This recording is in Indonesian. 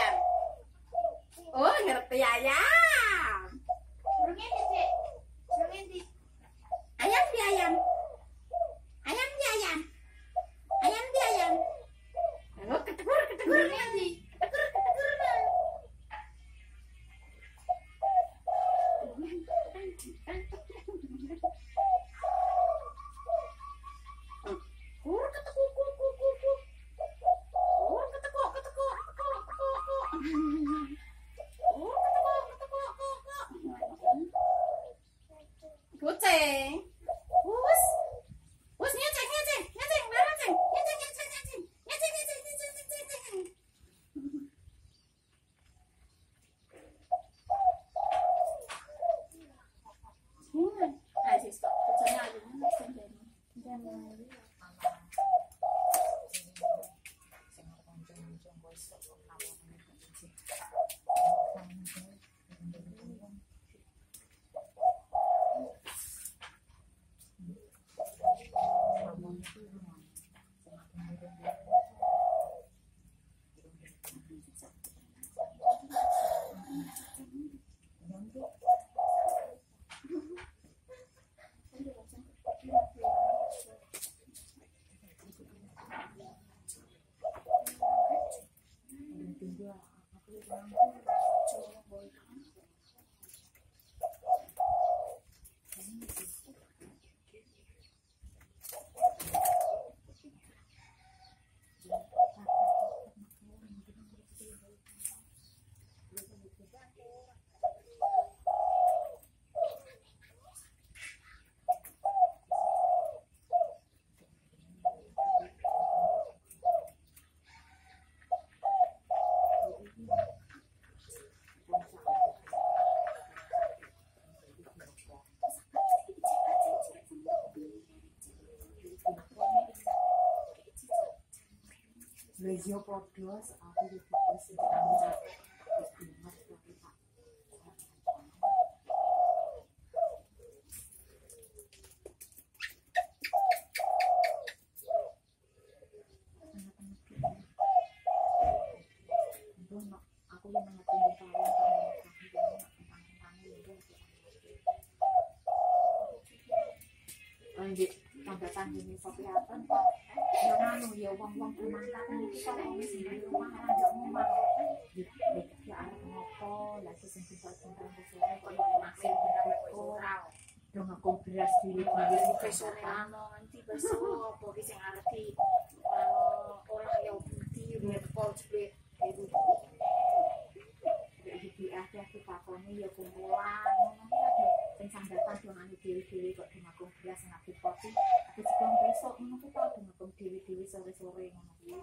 ayam. Oh, ngerti ayam. Burung ini, Cek. Burung ini. Ayam di ayam. Ayam di ayam. Ayam di ayam. Oh, ketegur, ketegur nanti. Ketegur, ketegur. Kucing. Us. Us nyeceng nyeceng nyeceng barang ceng. Nyeceng nyeceng nyeceng. Nyeceng nyeceng nyeceng nyeceng. Ayo stop. Kucingnya aja Lesio podos aku difokus dengan aku yang mengerti tanggapan jenis kesehatan Pak yang anu ya wong-wong bermangkat iki kok ono sing di rumah ndak ngomong ya arep ngopo lagi sing bisa-bisa kok masih ora dong aku beras diri profesor anu nanti besok apa ki sing arti ora ya bukti lihat kok jebret itu jadi ada takone ya kumpulan ngono sing sanggatan dong anu dhewe-dhewe kok dimaku beras ngaku kopi aku sebelum besok ngono ku tau dimaku dhewe-dhewe sore-sore ngono kuwi